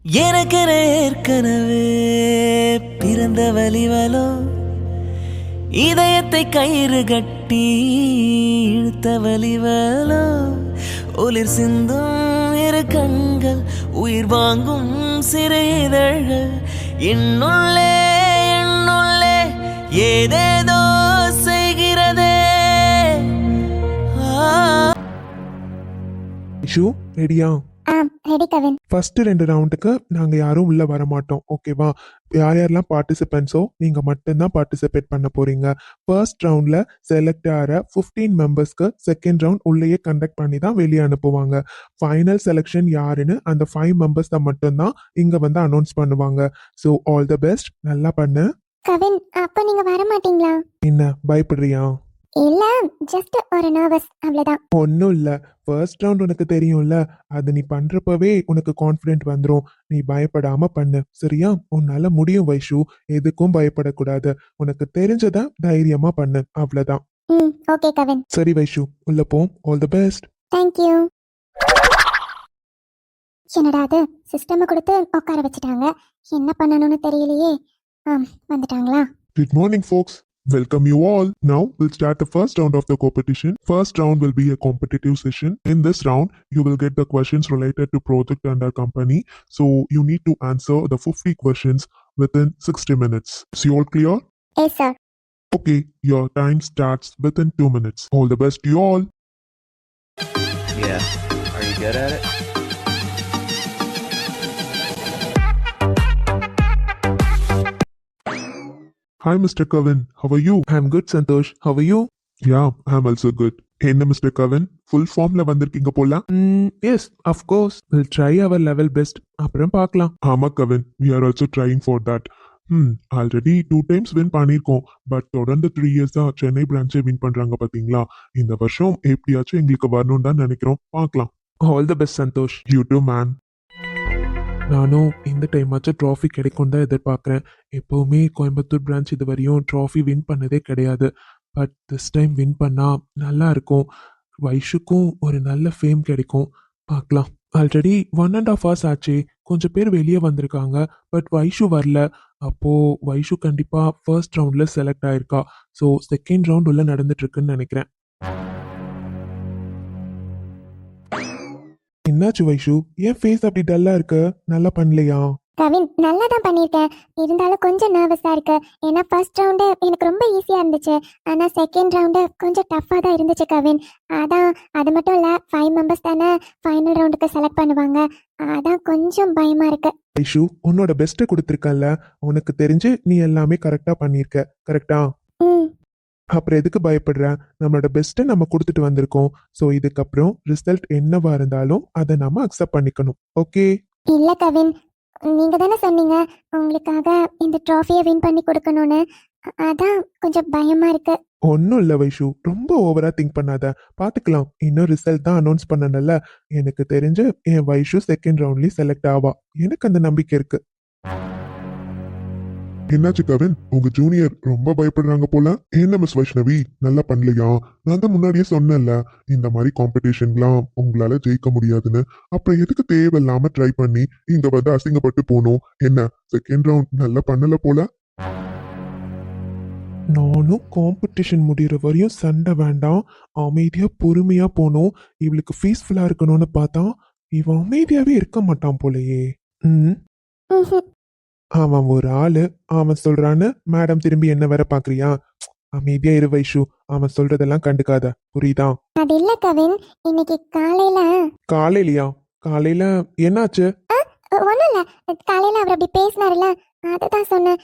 எனக்கென ஏற்கனவே பிறந்த வலிவலோ, இதயத்தை கயிறு கட்டி இழுத்த வலிவலோ, ஒளிர் சிந்தும் இரு கண்கள், உயிர் வாங்கும் சிறு இதழ்கள், என்னுள்ளே என்னுள்ளே ஏதேதோ செய்கிறதே. இஷு ரெடியா? ரெடி கவின். ஃபர்ஸ்ட் 2 ரவுண்டுக்கு நாங்க யாரும் உள்ள வர மாட்டோம், ஓகேவா? யார் யாரெல்லாம் பார்ட்டிசிபென்ட்ஸோ நீங்க மட்டும்தான் பார்ட்டிசிபேட் பண்ண போறீங்க. ஃபர்ஸ்ட் ரவுண்ட்ல செலக்ட் ஆகிற 15 மெம்பர்ஸ்க்கு செகண்ட் ரவுண்ட் உள்ளேயே கண்டக்ட் பண்ணி தான் வெளியே அனுப்புவாங்க. ஃபைனல் செலெக்ஷன் யாருன்னு அந்த 5 மெம்பர்ஸ் தான் மட்டும்தான் இங்க வந்து அனௌன்ஸ் பண்ணுவாங்க. ஸோ ஆல் தி பெஸ்ட், நல்லா பண்ணு. கவின், அப்ப நீங்க வர மாட்டீங்களா? என்ன பயப்படுறியா? இல்ல, ஜஸ்ட் ஒரு நர்வஸ், அவ்வளவுதான். ஒன்றும் இல்லை, ஃபர்ஸ்ட் ரவுண்ட் உனக்கு தெரியும்ல, அது நீ பண்றப்பவே உனக்கு கான்ஃபிடென்ட் வந்துடும். நீ பயப்படாம பண்ணு, சரியா? உன்னால முடியும் வைஷு, எதுக்கும் பயப்படக்கூடாது. உனக்கு தெரிஞ்சத தைரியமா பண்ணு, அவ்வளவுதான். ஓகே கவின். சரி வைஷு, உள்ள போ. All the best. Thank you. என்னடா அது, சிஸ்டம் கொடுத்து உட்கார வச்சுட்டாங்க, என்ன பண்ணணும்னு தெரியலையே. வந்துட்டாங்களா? Good morning, folks. Welcome you all. Now we'll start the first round of the competition. First round will be a competitive session. In this round, you will get the questions related to project and our company. So you need to answer the 50 questions within 60 minutes. Is you all clear? Yes sir. Okay, your time starts within 2 minutes. All the best to you all. Yeah, are you good at it? Hi, Mr. Kevin. How are you? I'm good, Santosh. How are you? Yeah, I'm also good. என்ன mister Kavin, full ஃபார்ம்ல வந்திருக்கீங்க போல. Yes, of course. We'll try our level best. அப்புறம் பார்க்கலாம். ஆமா Kavin, we are also trying for that. Already 2 times win பண்ணியிருக்கோம். But தொடர்ந்து 3 years தான் சென்னை பிரான்ச்சை வின் பண்றாங்க பாத்தீங்களா? இந்த வருஷம் எப்படியாச்சும் எங்களுக்கு வரணும்னு தான் நினைக்கிறோம். பார்க்கலாம். All the best Santhosh. You too man. நானும் இந்த டைமாச்சும் ட்ராஃபி கிடைக்கும் தான் எதிர்பார்க்குறேன். எப்போவுமே கோயம்புத்தூர் பிரான்ச் இது வரையும் ட்ராஃபி வின் பண்ணதே கிடையாது. பட் திஸ் டைம் வின் பண்ணால் நல்லா இருக்கும். வைஷுக்கும் ஒரு நல்ல ஃபேம் கிடைக்கும். பார்க்கலாம். ஆல்ரெடி 1.5 hours ஆச்சு. கொஞ்சம் பேர் வெளியே வந்திருக்காங்க, பட் வைஷு வரல. அப்போது வைஷு கண்டிப்பாக ஃபர்ஸ்ட் ரவுண்டில் செலக்ட் ஆயிருக்கா. ஸோ செகண்ட் ரவுண்ட் உள்ள நடந்துட்டு இருக்குன்னு நினைக்கிறேன். என்னாச்சு வைஷு, ஏன் ஃபேஸ் அப்படி டல்லா இருக்கு? நல்லா பண்ணலையா? கவின், நல்லா தான் பண்ணியிருக்கேன். இருந்தாலும் கொஞ்சம் நர்வஸா இருக்கு. ஏன்னா ஃபர்ஸ்ட் ரவுண்டு எனக்கு ரொம்ப ஈஸியா இருந்துச்சு. ஆனா செகண்ட் ரவுண்டு கொஞ்சம் டஃப்பா தான் இருந்துச்சு கவின். அதான், அது மட்டும் இல்ல 5 மெம்பர்ஸ் தானே ஃபைனல் ரவுண்டுக்கு செலக்ட் பண்ணுவாங்க. அதான் கொஞ்சம் பயமா இருக்கு. வைஷு, உன்னோட பெஸ்ட்டை கொடுத்துருக்கல. உனக்கு தெரிஞ்சு நீ எல்லாமே கரெக்டாக பண்ணியிருக்க, கரெக்டா? ம் அப்புறம் எதுக்கு பயப்படுற? நம்மளோட பெஸ்ட்டை நம்ம கொடுத்துட்டு வந்திருக்கோம். ஸோ இதுக்கப்புறம் ரிசல்ட் என்னவா இருந்தாலும் அதை நம்ம அக்செப்ட் பண்ணிக்கணும், ஓகே? இல்ல கவின், நீங்க தானே சொன்னீங்க உங்களுக்காக இந்த ட்ராஃபியை வின் பண்ணி கொடுக்கணும்னு. அதான் கொஞ்சம் பயமா இருக்கு. ஒன்றும் இல்லை வைஷு, ரொம்ப ஓவரா திங்க் பண்ணாத. பார்த்துக்கலாம். இன்னும் ரிசல்ட் தான் அனௌன்ஸ் பண்ணனல. எனக்கு தெரிஞ்சு என் வைஷு செகண்ட் ரவுண்ட்லேயும் செலக்ட் ஆவா. எனக்கு அந்த நம்பிக்கை இருக்கு. என்னாச்சு கவின், உங்க ஜூனியர் ரொம்ப பயப்படுறாங்க போல. என்ன மிஸ் வைஷ்ணவி, நல்லா பண்ணலையா? நான் தான் முன்னாடியே சொன்னேன்ல, இந்த மாதிரி காம்படிஷன்லாம் உங்களால ஜெயிக்க முடியாதுன்னு. அப்புறம் எதுக்கு தேவையில்லாம ட்ரை பண்ணி இங்க வந்து அசிங்கப்பட்டு போனோம்? என்ன செகண்ட் ரவுண்ட் நல்லா பண்ணல போல. நானும் காம்படிஷன் முடிகிற வரையும் சண்டை வேண்டாம், அமைதியா பொறுமையா போனோம். இவளுக்கு பீஸ்ஃபுல்லா இருக்கணும்னு பார்த்தா இவன் அமைதியாவே இருக்க மாட்டான் போலயே. ம்ஹும். அவன் ஒரு ஆளு, அவன் சொல்றான்னு மேடம் திரும்பி என்ன வேற பாக்குறியா? அமைதியா இரு வைஷு, அவன் சொல்றதெல்லாம் கண்டுக்காத, புரியுதா? அது இல்ல கவின், இன்னைக்கு காலையில காலையிலயா? காலையில என்னாச்சு? ஒண்ணும் இல்ல, காலையில அவர் அப்படி பேசினாருல, அதுதான் சொன்னேன்.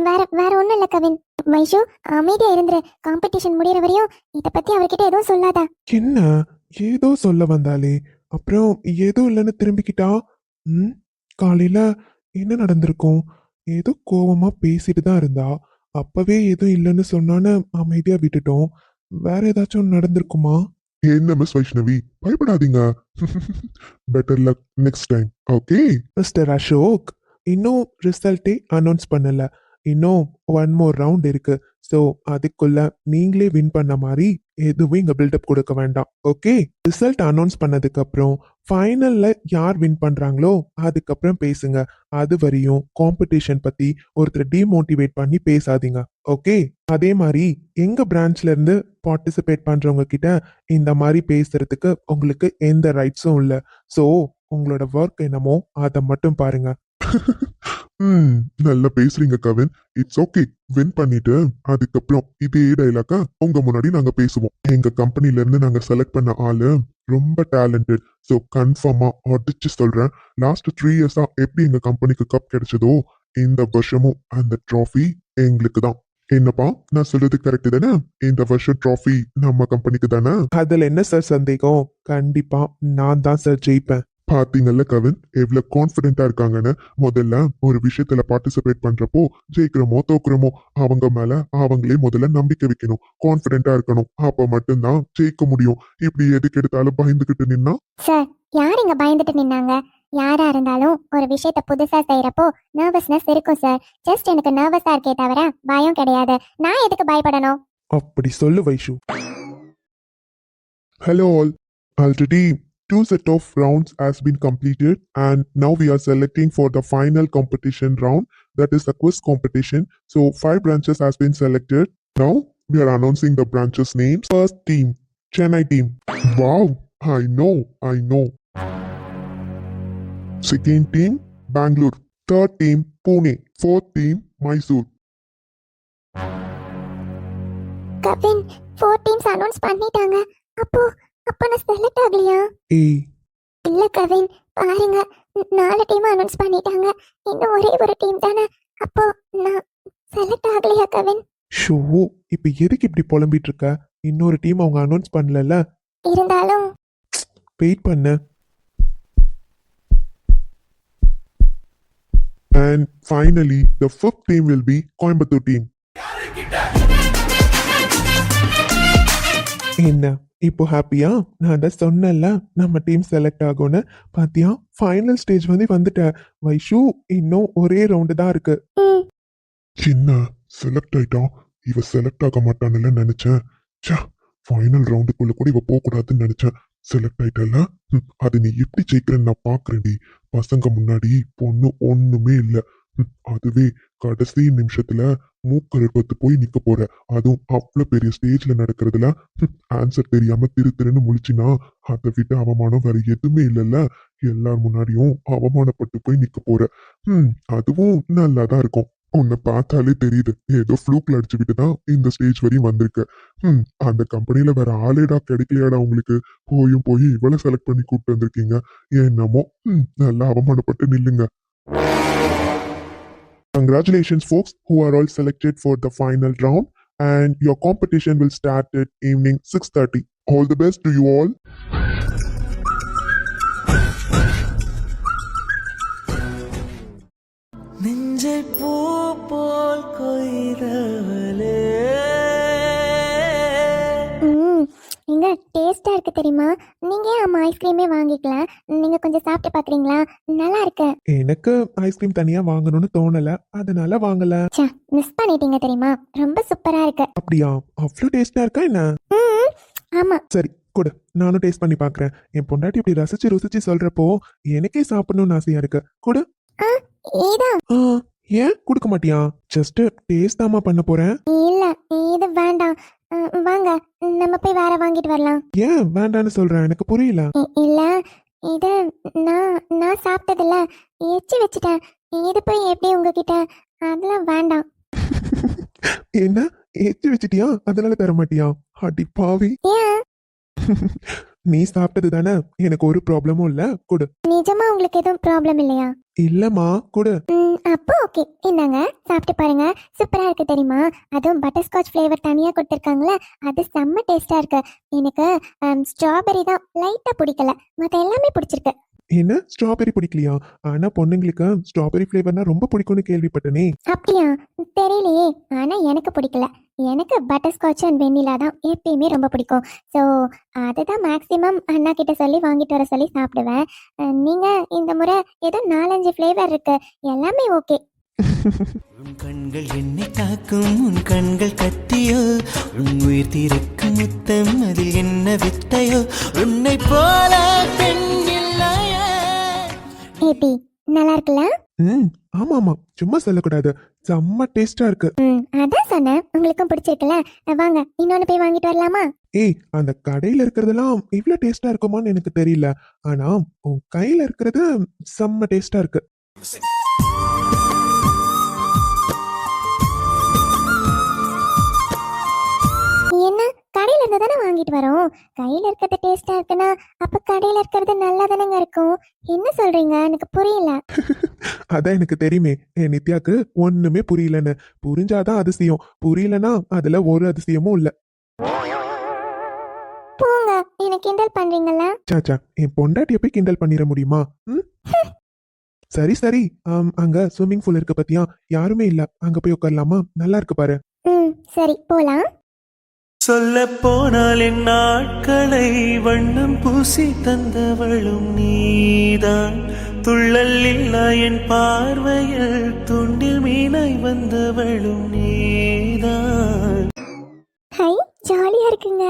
வேற வேற ஒண்ணும் இல்ல கவின். வைஷு, அமைதியா இருந்துரு. காம்படிஷன் முடியற வரையும் இத பத்தி அவர்கிட்ட எதுவும் சொல்லாத. என்ன ஏதோ சொல்ல வந்தாலே, அப்புறம் ஏதோ இல்லைன்னு திரும்பிக்கிட்டா. காலையில என்ன நடந்திருக்கும்? ஏதோ கோவமா பேசிட்டு தான் இருந்தா. அப்பவே எதுவும் இல்லைன்னு சொன்னான்னு அமைதியா விட்டுட்டோம். வேற ஏதாச்சும் நடந்திருக்குமா? என்ன மிஸ் வைஷ்ணவி, பயப்படாதீங்க. Better luck next time, okay? Mister Ashok, இன்னும் ரிசல்ட்டே அனௌன்ஸ் பண்ணல. இன்னும் ஒன் மோர் ரவுண்ட் இருக்கு. ஸோ அதுக்குள்ள நீங்களே வின் பண்ண மாதிரி எதுவும் இங்க பில்டப் கொடுக்க வேண்டாம். ஓகே, ரிசல்ட் அனௌன்ஸ் பண்ணதுக்கு அப்புறம் ஃபைனல்ல யார் வின் பண்றாங்களோ அதுக்கப்புறம் பேசுங்க. அது வரையும் காம்படிஷன் பத்தி ஒருத்தர் டிமோட்டிவேட் பண்ணி பேசாதீங்க. ஓகே, அதே மாதிரி எங்க பிரான்ச்ல இருந்து பார்ட்டிசிபேட் பண்றவங்க கிட்ட இந்த மாதிரி பேசுறதுக்கு உங்களுக்கு எந்த ரைட்ஸும் இல்லை. ஸோ உங்களோட ஒர்க் என்னமோ அதை மட்டும் பாருங்க. நல்லா பேசுறீங்க கவின். It's okay. வின் பண்ணிட்டு அதுக்கப்புறம் இதே டைலாக்கா உங்க முன்னாடி நாங்க பேசுவோம். எங்க கம்பெனில இருந்து நாங்க செலக்ட் பண்ண ஆளு ரொம்ப டேலண்டட். ஸோ கன்ஃபார்மா அடிச்சு சொல்றேன், லாஸ்ட் 3 இயர்ஸா எப்படி எங்க கம்பெனிக்கு கப் கிடைச்சதோ இந்த வருஷமும் அந்த ட்ராஃபி எங்களுக்கு தான். என்னப்பா நான் சொல்றது கரெக்ட் தானே? இந்த வருஷம் ட்ராஃபி நம்ம கம்பெனிக்கு தானே? அதுல என்ன சார் சந்தேகம்? கண்டிப்பா நான் தான் சார் ஜெயிப்பேன். பாத்தீங்கல்ல கவின் எவ்வளவு கான்பிடென்டா இருக்காங்கன்னு. முதல்ல ஒரு விஷயத்துல பார்ட்டிசிபேட் பண்றப்போ ஜெயிக்கிறோமோ தோக்குறோமோ அவங்க மேல அவங்களே முதல்ல நம்பிக்கை வைக்கணும், கான்பிடென்டா இருக்கணும். அப்ப மட்டும்தான் ஜெயிக்க முடியும். இப்படி எதுக்கு எடுத்தாலும் பயந்துகிட்டு நின்னா சார், யார் இங்க பயந்துட்டு நின்னாங்க? யாரா இருந்தாலும் ஒரு விஷயத்த புதுசா செய்யறப்போ நர்வஸ்னஸ் இருக்கும் சார். ஜஸ்ட் எனக்கு நர்வஸா இருக்கே தவிர பயம் கிடையாது. நான் எதுக்கு பயப்படணும்? அப்படி சொல்லு Vaishu. Hello all. Already 2 set of rounds has been completed and now we are selecting for the final competition round, that is the quiz competition. So 5 branches has been selected. Now we are announcing the branches names. First team, Chennai team. Wow, I know. Second team, Bangalore. Third team, Pune. Fourth team, Mysore. Kavin, 4 teams announce பண்ணிட்டாங்க. அப்போ நான் select ஆகலையா? ஏய், இல்ல கவின், பாருங்க, 4 team announce பண்ணிட்டாங்க. இன்னும் ஒரே ஒரு டீம் தானே. அப்போ நான் செலக்ட் ஆகலையா கவின்? ஷோ, இப்ப எதுக்கு இப்படி புலம்பிட்டு இருக்க? இன்னொரு டீம் அவங்க அனௌன்ஸ் பண்ணல. இருந்தாலும் வெயிட் பண்ணு. And finally, the 5th team will be Coimbatore team. என்ன இப்போ ஹாப்பியா? நான் தான் சொன்னேன்ல நம்ம டீம் செலக்ட் ஆகும்னு. பாத்தியா, ஃபைனல் ஸ்டேஜ் வந்துட்ட. வைஷு, இன்னும் ஒரே ரவுண்டு தான் இருக்கு. என்ன செலக்ட் ஆயிட்டான்? இவ செலக்ட் ஆக மாட்டான்னு நினைச்சேன். ஃபைனல் ரவுண்டுக்குள்ள கூட இவ போக கூடாதுன்னு நினைச்சேன். செலக்ட் ஆயிட்டல, அது நீ எப்படி ஜெயிக்கிறேன்னு நான் பாக்குறேன்டி. பசங்க முன்னாடி பொண்ணு ஒண்ணுமே இல்ல. அதுவே கடைசி நிமிஷத்துல மூக்கறுப்பத்து போய் நிக்க போற. அதுவும் அவ்வளவு பெரிய ஸ்டேஜ்ல நடக்கிறதுல ஆன்சர் தெரியாம திருன்னு முழிச்சினா அதை விட அவமானம் வேற எதுவுமே இல்லைல்ல. எல்லார் முன்னாடியும் அவமானப்பட்டு போய் நிக்க போற. அதுவும் நல்லாதான் இருக்கும். உன்னை பார்த்தாலே தெரியுது, ஏதோ ஃப்ளூக்ல அடிச்சு விட்டுதான் இந்த ஸ்டேஜ் வரையும் வந்திருக்க. அந்த கம்பெனில வேற ஆளேடா கிடைக்கலையாடா உங்களுக்கு? போய் இவ்வளவு செலக்ட் பண்ணி கூப்பிட்டு வந்திருக்கீங்க. என்னமோ நல்லா அவமானப்பட்டு நில்லுங்க. Congratulations folks who are all selected for the final round, and your competition will start at evening 6:30. All the best to you all. நெஞ்சை பூ போல் கொய்தவளே. இங்க டேஸ்டா இருக்கு தெரியுமா? நீங்க ஏன் அம்மா ஐஸ்கிரீமே வாங்கிக்கலாம்? நீங்க கொஞ்சம் சாப்பிட்டு பாக்குறீங்களா? நல்லா இருக்கு. எனக்கு ஐஸ்கிரீம் தனியா வாங்கணும்னு தோணல, அதனால வாங்கல. மிஸ் பண்ணிட்டீங்க தெரியுமா? ரொம்ப சூப்பரா இருக்கு. அப்படியா? அவ்வளவு டேஸ்டா இருக்கா என்ன? ஆமா. சரி கொடு, நானும் டேஸ்ட் பண்ணி பாக்குறேன். என் பொண்டாட்டி இப்படி ரசிச்சு ருசிச்சு சொல்றப்போ எனக்கே சாப்பிடணும்னு ஆசையா இருக்கு. கொடு. இதான். ஏன் கொடுக்க மாட்டியா? ஜஸ்ட் டேஸ்ட் தாமா பண்ண போறேன். இல்ல, இது வேண்டாம். வாங்க, நம்ம போய் வேற வாங்கிட்டு வரலாம். ஏன் வேண்டான்னு சொல்றேன்? எனக்கு புரியல. இல்ல, இது நான் சாப்பிட்டதில்ல, எச்சி வச்சுட்டேன். இது போய் எப்படி உங்ககிட்ட? அதெல்லாம் வேண்டாம். என்ன ஏற்றி வச்சிட்டியா? அதனால தர மாட்டியா? அடி பாவி. ஏன்? நீ சாப்பிட்டது தானே, எனக்கு ஒரு ப்ராப்ளமும் இல்ல. கொடு. நிஜமா உங்களுக்கு எதுவும் ப்ராப்ளம் இல்லையா? இல்லம்மா, கொடு. அப்போ ஓகே, இந்தாங்க, சாப்பிட்டு பாருங்க. சூப்பரா இருக்கு தெரியுமா? அதுவும் பட்டர்ஸ்காட்ச் ஃப்ளேவர் தனியா கொடுத்துருக்காங்களே, அது செம்ம டேஸ்டா இருக்கு. எனக்கு ஸ்ட்ராபெரி தான் லைட்டா பிடிக்கல, மத்த எல்லாமே பிடிச்சிருக்கு. என்ன ஸ்ட்ராபெரி பிடிக்கலையா? ஆனா பொண்ணுங்களுக்கு ஸ்ட்ராபெரி ஃப்ளேவர்னா ரொம்ப பிடிக்கும்னு கேள்விப்பட்டனே. அப்படியா? தெரியலையே. ஆனா எனக்கு பிடிக்கல. எனக்கு பட்டர்ஸ்காட்ச் அண்ட் வெண்ணிலா தான் எப்பயுமே ரொம்ப பிடிக்கும். ஸோ அதுதான் மேக்ஸிமம் அண்ணா கிட்ட சொல்லி வாங்கிட்டு வர சொல்லி சாப்பிடுவேன். நீங்க இந்த முறை ஏதோ 4-5 ஃப்ளேவர் இருக்கு, எல்லாமே ஓகே. உன் கண்கள் என்னை தாக்கும், உன் கண்கள் கத்தியோ, உன் உயிர் தீர்க்கும் முத்தம் அதில் என்ன வித்தையோ, உன்னை போல பெண் இல்லையே. ஏபி நல்லா இருக்குல்ல? ஆமா ஆமா, சும்மா சொல்லக்கூடாது, செம்ம டேஸ்டா இருக்கு. அதான் சொன்னேன், உங்களுக்கும் பிடிச்சிருக்குல்ல. வாங்க இன்னொன்னு போய் வாங்கிட்டு வரலாமா? ஏய், அந்த கடையில இருக்கிறதெல்லாம் இவ்வளவு டேஸ்டா இருக்குமான்னு எனக்கு தெரியல. ஆனா உன் கையில இருக்கிறது செம்ம டேஸ்டா இருக்கு. என்ன, கடையில இருந்து தானே வாங்கிட்டு வரோம். கையில இருக்கிறது டேஸ்டா இருக்குன்னா அப்ப கடையில இருக்கிறது நல்லா தானேங்க இருக்கும். என்ன சொல்றீங்க, எனக்கு புரியல. அதான் எனக்கு தெரியுமே, என் நித்யாக்கு ஒண்ணுமே புரியலன்னு. புரிஞ்சாதான் அதிசயம், புரியலனா அதுல ஒரு அதிசயமும் இல்ல. போங்க, என்ன கிண்டல் பண்றீங்களா? சாச்சா, என் பொண்டாட்டிய போய் கிண்டல் பண்ணிட முடியுமா? சரி சரி, அங்க ஸ்விம்மிங் பூல் இருக்கு பத்தியா, யாருமே இல்ல, அங்க போய் உட்காரலாமா? நல்லா இருக்கு பாரு. சரி போலாம். சொல்ல போனால் என் நாட்களை வண்ணம் பூசி தந்தவளும் நீதான், துள்ளல் இல்லா என் பார்வையில் துண்டில் மீனாய் வந்தவளும் நீதான். ஹை, ஜாலியா இருக்குங்க.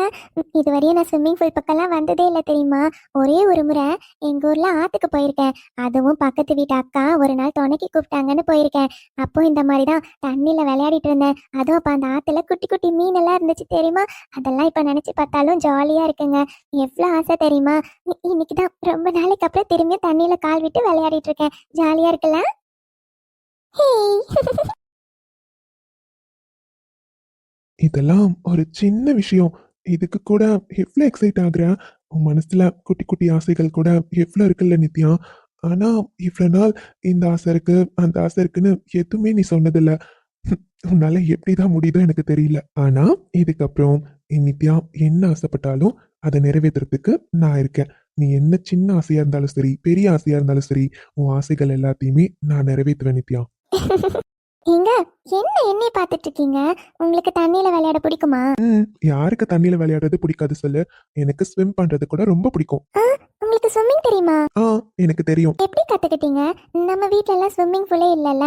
இதுவரையும் நான் ஸ்விம்மிங் பூல் பக்கம்லாம் வந்ததே இல்லை தெரியுமா. ஒரே ஒரு முறை எங்க ஊர்ல ஆத்துக்கு போயிருக்கேன். அதுவும் பக்கத்து வீட்டு அக்கா ஒரு நாள் துணைக்கு கூப்பிட்டாங்கன்னு போயிருக்கேன். அப்போ இந்த மாதிரி தான் தண்ணியில விளையாடிட்டு இருந்தேன். அதுவும் அப்ப அந்த ஆத்துல குட்டி குட்டி மீன் எல்லாம் இருந்துச்சு தெரியுமா. அதெல்லாம் இப்ப நினைச்சு பார்த்தாலும் ஜாலியா இருக்குங்க. எவ்வளவு ஆசை தெரியுமா. இன்னைக்குதான் ரொம்ப நாளைக்கு அப்புறம் திரும்பியும் தண்ணியில கால் விட்டு விளையாடிட்டு இருக்கேன். ஜாலியா இருக்குல்ல? இதெல்லாம் ஒரு சின்ன விஷயம், இதுக்கு கூட எவ்வளவு எக்ஸைட் ஆகுற. உன் மனசுல குட்டி குட்டி ஆசைகள் கூட எவ்வளவு இருக்குல்ல நித்யா. ஆனா இவ்வளவு நாள் இந்த ஆசை இருக்கு அந்த ஆசை இருக்குன்னு எதுவுமே நீ சொன்னதில்ல. உன்னால எப்படிதான் முடியுதோ எனக்கு தெரியல. ஆனா இதுக்கப்புறம் நித்யா என்ன ஆசைப்பட்டாலும் அதை நிறைவேற்றுறதுக்கு நான் இருக்கேன். நீ என்ன சின்ன ஆசையா இருந்தாலும் சரி, பெரிய ஆசையா இருந்தாலும் சரி, உன் ஆசைகள் எல்லாத்தையுமே நான் நிறைவேற்றுவேன் நித்யா. ஏங்க, என்ன என்னை பார்த்துட்டு இருக்கீங்க? உங்களுக்கு தண்ணியில விளையாட பிடிக்குமா? யாருக்கு தண்ணியில விளையாடுறது பிடிக்காது சொல்லு. எனக்கு ஸ்விம் பண்றது கூட ரொம்ப பிடிக்கும். உங்களுக்கு ஸ்விம்மிங் தெரியுமா? எனக்கு தெரியும். எப்படி கத்துக்கிட்டீங்க? நம்ம வீட்ல எல்லாம் ஸ்விம்மிங் பூலே இல்லல.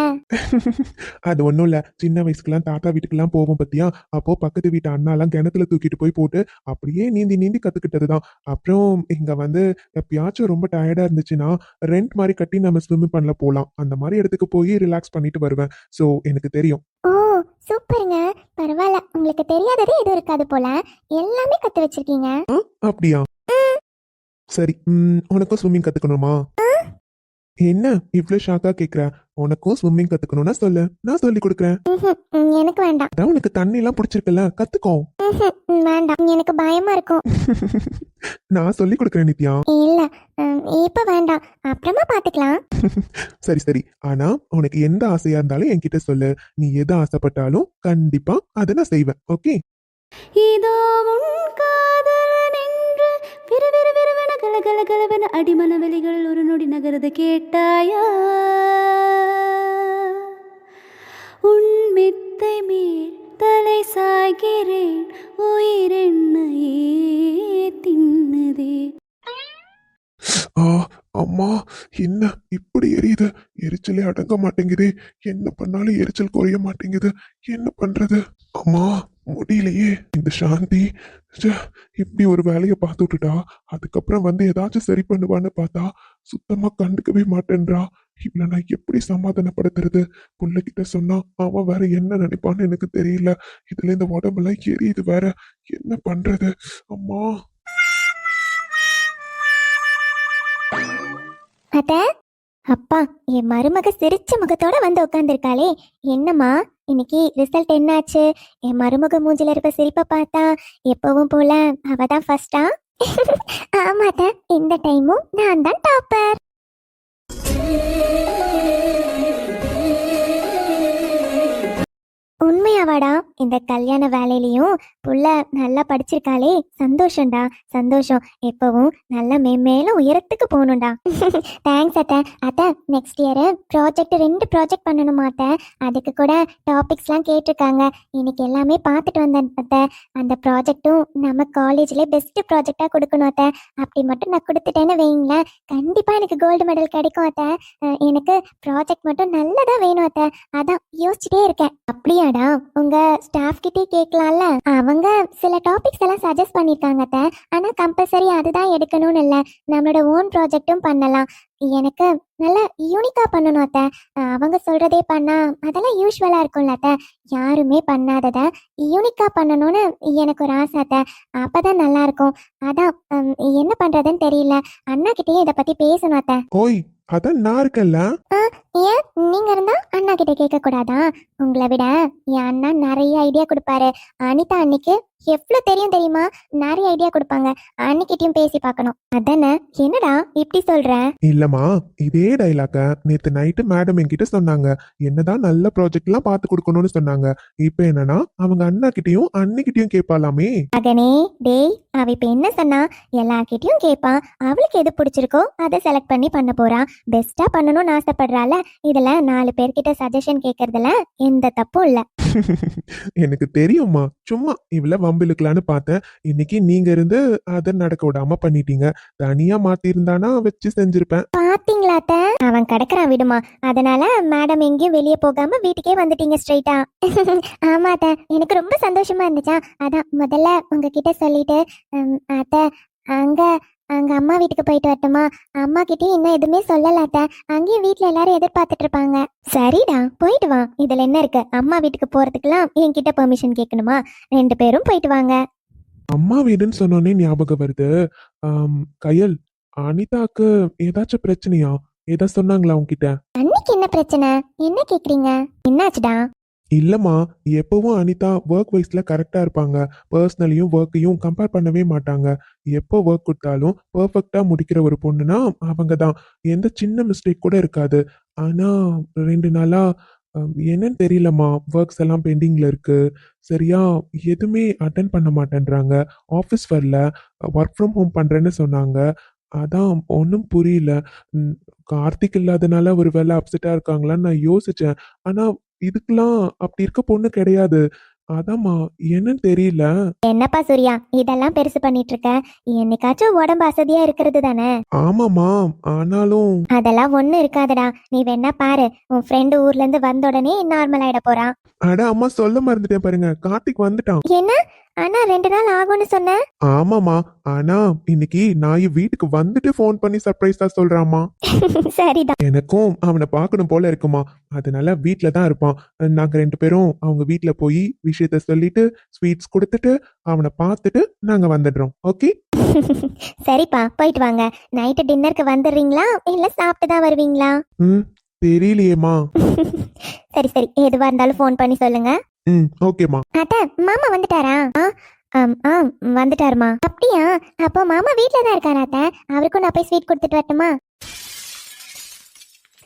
அது ஒண்ணும் இல்ல, சின்ன வயசுக்குலாம் தாத்தா வீட்டுக்கெல்லாம் போவோம் பத்தியா, அப்போ பக்கத்து வீட்டு அண்ணாலாம் கிணத்துல தூக்கிட்டு போட்டு அப்படியே நீந்தி நீந்தி கத்துக்கிட்டதுதான். அப்புறம் இங்க வந்து எப்பயாச்சும் ரொம்ப டயர்டா இருந்துச்சுன்னா ரெண்ட் மாதிரி கட்டி நம்ம ஸ்விம்மிங் பண்ணல போலாம், அந்த மாதிரி இடத்துக்கு போய் ரிலாக்ஸ் பண்ணிட்டு வருவேன். சோ எனக்கு தெரியும். ஓ சூப்பருங்க, பரவாயில்ல. உங்களுக்கு தெரியாததே எதுவும் இருக்காது போல, எல்லாமே கத்து வச்சிருக்கீங்க. அப்படியா? சரி, உனக்கும் ஸ்விம்மிங் கத்துக்கணுமா? என்ன இவ்ளோ ஷாக்கா கேக்குற? உனக்கும் ஸ்விம்மிங் கத்துக்கணும்னா சொல்லு, நான் சொல்லி கொடுக்குறேன். எனக்கு வேண்டாம். அதான் உனக்கு தண்ணி எல்லாம் பிடிச்சிருக்குல்ல, கத்துக்கோ. வேண்டாம், எனக்கு பயமா இருக்கும். நான் சொல்லி கொடுக்குறேன் நித்யா. இல்ல, இப்ப வேண்டாம், அப்புறமா பாத்துக்கலாம். சரி சரி, ஆனா உனக்கு எந்த ஆசையா இருந்தாலும் என்கிட்ட சொல்லு. நீ எது ஆசைப்பட்டாலும் கண்டிப்பா அதை நான் செய்வேன். ஓகே? இதோ உன் காதலன் என்று விறுவிறுவிறுவென கலகலகலவென அடிமன வெளிகள் ஒரு நொடி நகரத கேட்டாயா, உன் மெத்தை மேல் தலை சாய்கிறேன், உயிரென்னையே தின்னதே. அம்மா, என்ன இப்படி எரியுது? எரிச்சலே அடங்க மாட்டேங்குது. என்ன பண்ணாலும் எரிச்சல் குறைய மாட்டேங்குது. என்ன பண்றது? அம்மா முடியலையே. இந்த சாந்தி இப்படி ஒரு வேலையை பார்த்து விட்டுட்டா, அதுக்கப்புறம் வந்து ஏதாச்சும் சரி பண்ணுவான்னு பார்த்தா சுத்தமா கண்டுக்கவே மாட்டேன்றா. இவளை நான் எப்படி சமாதானப்படுத்துறது? புள்ளகிட்ட சொன்னா அவன் வேற என்ன நினைப்பான்னு எனக்கு தெரியல. இதுல இந்த உடம்பெல்லாம் எரியுது வேற. என்ன பண்றது? அம்மா. அத்த, அப்பா, என் மருமக சிரிச்ச முகத்தோட வந்து உட்காந்துருக்காளே. என்னம்மா இன்னைக்கு ரிசல்ட் என்னாச்சு? என் மருமக மூஞ்சில இருக்க சிரிப்பை பார்த்தா எப்பவும் போல அவதான் ஃபர்ஸ்டா? ஆமாத்த, இந்த டைமும் நான் தான் டாப்பர். உண்மையாவாடா? இந்த கல்யாண வேலையிலயும் புள்ள நல்லா படிச்சிருக்காளே, சந்தோஷம்டா, சந்தோஷம். எப்பவும் நல்லா மேலும் உயரத்துக்கு போகணும்டா. தேங்க்ஸ் அத்தை. அத்தை, நெக்ஸ்ட் இயர் ப்ராஜெக்ட் 2 ப்ராஜெக்ட் பண்ணணுமா அத்தை? அதுக்கு கூட டாபிக்ஸ்லாம் கேட்டிருக்காங்க. இன்னைக்கு எல்லாமே பார்த்துட்டு வந்தேன் அத்தை. அந்த ப்ராஜெக்ட்டும் நம்ம காலேஜ்ல பெஸ்ட் ப்ராஜெக்டா கொடுக்கணும் அத்தை. அப்படி மட்டும் நான் கொடுத்துட்டேன்னு வைங்களேன், கண்டிப்பா எனக்கு கோல்டு மெடல் கிடைக்கும் அத்தை. எனக்கு ப்ராஜெக்ட் மட்டும் நல்லதா வேணும் அத்தை. அதான் யோசிச்சுட்டே இருக்கேன். அப்படியாடா, உங்க ஸ்டாஃப் கிட்டே கேட்கலாம்ல. அவங்க சில டாபிக்ஸ் எல்லாம் சஜஸ்ட் பண்ணிருக்காங்க அத்தை. ஆனா கம்பல்சரி அதுதான் எடுக்கணும்னு இல்லை, நம்மளோட ஓன் ப்ராஜெக்டும் பண்ணலாம். எனக்கு நல்லா யூனிக்கா பண்ணணும் அத்தை. அவங்க சொல்றதே பண்ணா அதெல்லாம் யூஸ்வலா இருக்கும்ல அத்தை. யாருமே பண்ணாதத யூனிக்கா பண்ணணும்னு எனக்கு ஒரு ஆசை அத்தை. அப்பதான் நல்லா இருக்கும். அதான் என்ன பண்றதுன்னு தெரியல. அண்ணா கிட்டயே இதை பத்தி பேசணும் அத்தை. ஓய், அதான் நான் இருக்கேன்ல. ஏன் நீங்க இருந்தா அண்ணா கிட்ட கேட்க கூடாதா? உங்களை விட என் அண்ணா நிறைய ஐடியா கொடுப்பாரு. அனிதா அன்னைக்கு எவ்வளவு தெரியுமா? நிறைய ஐடியா கொடுப்பாங்க. அன்னைக்கிட்டையும் பேசி பார்க்கணும். அதானே? என்னடா இப்படி சொல்ற? இல்லம்மா, இதே டைலாக்க நேத்து நைட்டு மேடம் என்கிட்ட சொன்னாங்க. என்னதான் நல்ல ப்ராஜெக்ட் எல்லாம் பார்த்து கொடுக்கணும்னு சொன்னாங்க. இப்ப என்னன்னா அவங்க அண்ணா கிட்டயும் அன்னிக்கிட்டயும் கேட்பாலாமே. மகனே, டேய், அவ இப்ப என்ன சொன்னா? எல்லார்கிட்டயும் கேட்பா. அவளுக்கு எது பிடிச்சிருக்கோ அதை செலக்ட் பண்ணி பண்ண போறா. பெஸ்டா பண்ணணும்னு ஆசைப்படுறால. இதுல 4 பேர்கிட்ட சஜஷன் கேட்கறதுல எந்த தப்பும் இல்ல. எனக்கு தெரியும்மா, சும்மா இவ்வளவு வம்பிழுக்கலான்னு பார்த்தேன். இன்னைக்கு நீங்க இருந்து அதை நடக்க விடாம பண்ணிட்டீங்க. தனியா மாத்தி இருந்தானா வச்சு செஞ்சிருப்பேன். பாத்தீங்களா அத்தை? அவன் கிடக்குறான், விடுமா. அதனால மேடம் எங்கேயும் வெளியே போகாம வீட்டுக்கே வந்துட்டீங்க ஸ்ட்ரைட்டா. ஆமா அத்தை, எனக்கு ரொம்ப சந்தோஷமா இருந்துச்சா. அதான் முதல்ல உங்ககிட்ட சொல்லிட்டு அத்தை, அங்க அங்க அம்மா வீட்டுக்கு போயிட்டு வரட்டுமா? அம்மா கிட்டயும் இன்னும் எதுவுமே சொல்லல அத்தை. அங்கேயும் வீட்டுல எல்லாரும் எதிர்பார்த்துட்டு இருப்பாங்க. சரிடா, போயிட்டு வா. இதுல என்ன இருக்கு? அம்மா வீட்டுக்கு போறதுக்கெல்லாம் என்கிட்ட பெர்மிஷன் கேட்கணுமா? 2 பேரும் போயிட்டு வாங்க. அம்மா வீடுன்னு சொன்னோன்னே ஞாபகம் வருது. கயல், அனிதாக்கு ஏதாச்சும் பிரச்சனையா? ஏதா சொன்னாங்களா உன்கிட்ட? அன்னைக்கு என்ன பிரச்சனை? என்ன கேக்குறீங்க? என்னாச்சுடா? இல்லம்மா, எப்பவும் அனிதா ஒர்க் வைஸ்ல கரெக்டா இருப்பாங்க. பர்சனலையும் ஒர்க்கையும் கம்பேர் பண்ணவே மாட்டாங்க. எப்போ ஒர்க் கொடுத்தாலும் பெர்ஃபெக்டா முடிக்கிற ஒரு பொண்ணுனா அவங்க தான். எந்த சின்ன மிஸ்டேக் கூட இருக்காது. ஆனா 2 நாளா என்னன்னு தெரியலம்மா, ஒர்க்ஸ் எல்லாம் பெண்டிங்ல இருக்கு. சரியா எதுவுமே அட்டன் பண்ண மாட்டேன்றாங்க. ஆஃபீஸ் வரல, ஒர்க் ஃப்ரம் ஹோம் பண்றேன்னு சொன்னாங்க. அதான் ஒன்றும் புரியல. கார்த்திக் இல்லாதனால ஒரு வேலை அப்செட்டா இருக்காங்களான்னு நான் யோசிச்சேன். ஆனா இதுக்கெல்லாம் அப்படி இருக்க பொண்ணு கிடையாது. அதாம்மா, என்னன்னு தெரியல. என்னப்பா சூர்யா, இதெல்லாம் பெருசு பண்ணிட்டு இருக்க? என்னைக்காச்சும் உடம்பு அசதியா இருக்கிறது தானே. ஆமாம்மா, ஆனாலும் அதெல்லாம் ஒண்ணும் இருக்காதுடா. நீ வேணா பாரு, உன் ஃப்ரெண்டு ஊர்ல இருந்து வந்த உடனே நார்மல் ஆயிட போறான். அட அம்மா, சொல்ல மறந்துட்டேன் பாருங்க, கார்த்திக் வந்துட்டான். என்ன? ஆனா 2 நாள் ஆகும்னு சொன்ன. ஆமாம்மா, ஆனா இன்னைக்கு நான் வீட்டுக்கு வந்துட்டு ஃபோன் பண்ணி சர்ப்ரைஸா சொல்றாம்மா. சரிதான். எனக்கும் அவனை பார்க்கணும் போல இருக்குமா. அதனால வீட்ல தான் இருப்பான். நாங்க 2 பேரும் அவங்க வீட்ல போய் விஷயத்த சொல்லிட்டு ஸ்வீட்ஸ் கொடுத்துட்டு அவனை பார்த்துட்டு நாங்க வந்துடுறோம். ஓகே? சரிப்பா, போயிட்டு வாங்க. நைட்டு டின்னருக்கு வந்துடுறீங்களா இல்ல சாப்பிட்டு தான் வருவீங்களா? தெரியலையேம்மா. சரி சரி, எதுவா இருந்தாலும் ஃபோன் பண்ணி சொல்லுங்க. ஓகேம்மா. அத்தை, மாமா வந்துட்டாரா? வந்துட்டாருமா. அப்படியா? அப்போ மாமா வீட்ல தான் இருக்காரா அத்தை? அவருக்கும் நான் போய் ஸ்வீட் கொடுத்துட்டு வரட்டுமா?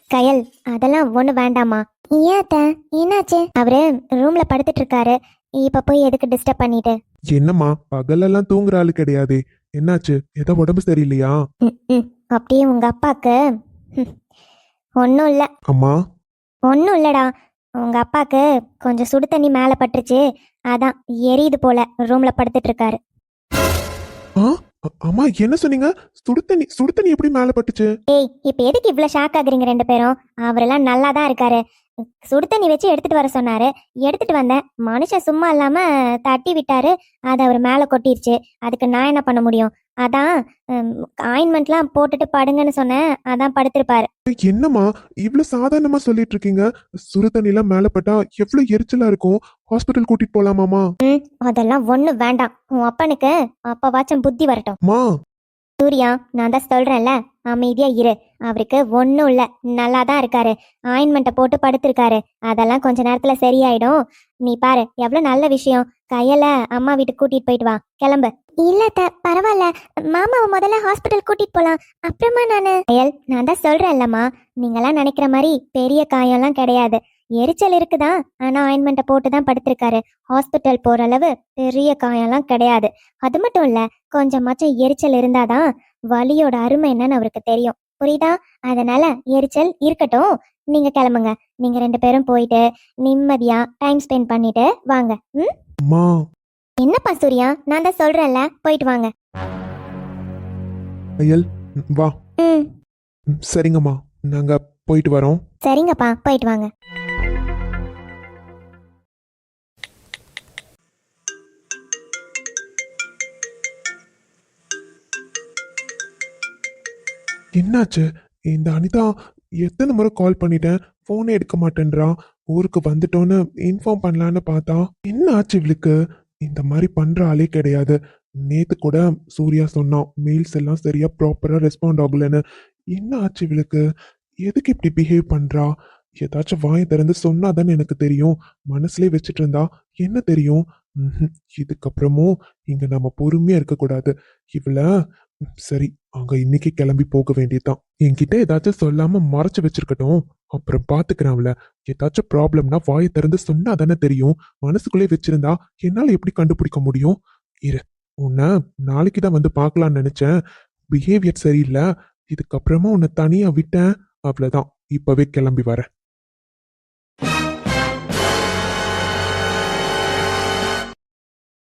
கயல், அதெல்லாம் ஒண்ணு வேண்டாமா. ஏன் அத்தை, என்னாச்சு? அவரு ரூம்ல படுத்துட்டு இருக்காரு. இப்ப போய் எதுக்கு டிஸ்டர்ப் பண்ணிட்டு? என்னம்மா, பகலெல்லாம் தூங்குற ஆளு கிடையாது. என்னாச்சு? ஏதோ உடம்பு சரியில்லையா? அப்படியே உங்க அப்பாக்கு ஒன்னும் இல்ல. அம்மா, ஒன்னும் இல்லடா. உங்க அப்பாக்கு கொஞ்சம் சுடு தண்ணி மேல பட்டுருச்சு. அதான் எரியுது போல, ரூம்ல படுத்துட்டு இருக்காரு. அம்மா, என்ன சொன்னீங்க? சுடு தண்ணி எப்படி மேல பட்டுச்சு? ஏய், இப்ப எதுக்கு இவ்வளவு ஷாக் ஆகுறீங்க 2 பேரும்? அவரெல்லாம் நல்லா தான் இருக்காரு. சுடு தண்ணி வச்சு எடுத்துட்டு வர சொன்னாரு, எடுத்துட்டு வந்தேன். மனுஷன் சும்மா இல்லாம தட்டி விட்டாரு, அது அவர் மேல கொட்டிருச்சு. அதுக்கு நான் என்ன பண்ண முடியும்? அதான் ஆயின்மெண்ட்லாம் போட்டுட்டு படுங்கன்னு சொன்னேன். அதான் படுத்திருப்பாரு. என்னம்மா இவ்வளவு சாதாரணமா சொல்லிட்டு இருக்கீங்க? சுடு தண்ணி எல்லாம் மேல பட்டா எவ்வளவு எரிச்சலா இருக்கும். ஹாஸ்பிட்டல் கூட்டிட்டு போலாமாமா? அதெல்லாம் ஒண்ணு வேண்டாம். உன் அப்பனுக்கு அப்பவாச்சும் புத்தி வரட்டும். மா சூர்யா, நான் தான் சொல்றேன்ல, அமைதியா இரு. அவருக்கு ஒன்னும் இல்ல, நல்லா தான் இருக்காரு. ஆயின்மெண்ட்டை போட்டு படுத்திருக்காரு. அதெல்லாம் கொஞ்ச நேரத்துல சரியாயிடும். நீ பாரு, எவ்வளவு நல்ல விஷயம். கையில அம்மா வீட்டுக்கு கூட்டிட்டு போயிட்டு வா. கிளம்பு. இல்ல பரவாயில்ல, மாமாவை முதல்ல ஹாஸ்பிட்டல் கூட்டிட்டு போலாம், அப்புறமா நானு. கையல், நான் தான் சொல்றேன்லம்மா, நீங்கெல்லாம் நினைக்கிற மாதிரி பெரிய காயம்லாம் கிடையாது. எரிச்சல் இருக்குதா, ஆனா ஆயின்மெண்ட்டை போட்டு தான் படுத்திருக்காரு. ஹாஸ்பிட்டல் போற அளவு பெரிய காயம்லாம் கிடையாது. அது மட்டும் இல்ல, கொஞ்சமாச்சும் எரிச்சல் இருந்தாதான் வலியோட அருமை என்னன்னு அவருக்கு தெரியும். புரியுதா? அதனால எரிச்சல் இருக்கட்டும். நீங்க கிளம்புங்க. நீங்க 2 பேரும் போயிட்டு நிம்மதியா டைம் ஸ்பெண்ட் பண்ணிட்டு வாங்க. ம். அம்மா. என்னப்பா சூர்யா, நான் தான் சொல்றேன்ல, போயிட்டு வாங்க. அயல், வா. ம். சரிங்கம்மா, நாங்க போயிட்டு வரோம். சரிங்கப்பா, போயிட்டு வாங்க. என்னாச்சு? இந்த அனிதா எத்தனை முறை கால் பண்ணிட்டேன், போனே எடுக்க மாட்டேன்றா. ஊருக்கு வந்துட்டோன்னு இன்ஃபார்ம் பண்ணலான்னு பார்த்தா என்ன ஆச்சு இவளுக்கு? இந்த மாதிரி பண்ற ஆளே கிடையாது. நேத்து கூட சூர்யா சொன்னான், மெயில்ஸ் எல்லாம் சரியா ப்ராப்பரா ரெஸ்பாண்ட் ஆகலன்னு. என்ன ஆச்சு இவளுக்கு? எதுக்கு இப்படி பிஹேவ் பண்றா? ஏதாச்சும் வாயை திறந்து சொன்னாதானே எனக்கு தெரியும். மனசுலயே வச்சுட்டு இருந்தா என்ன தெரியும்? இதுக்கப்புறமும் இங்க நம்ம பொறுமையா இருக்கக்கூடாது. இவள சரி, அங்க இன்னைக்கு கிளம்பி போக வேண்டியதுதான். என்கிட்ட ஏதாச்சும் சொல்லாம மறைச்சு வச்சிருக்கட்டும், அப்புறம் பாத்துக்கிறேன் அவள. ஏதாச்சும் ப்ராப்ளம்னா வாயை திறந்து சொன்னா தானே தெரியும். மனசுக்குள்ளே வச்சிருந்தா என்னால எப்படி கண்டுபிடிக்க முடியும்? இரு, உன்னை நாளைக்கு தான் வந்து பார்க்கலாம்னு நினைச்சேன். பிஹேவியர் சரியில்லை. இதுக்கப்புறமா உன்னை தனியா விட்டேன், அவ்வளவுதான். இப்பவே கிளம்பி வரேன்.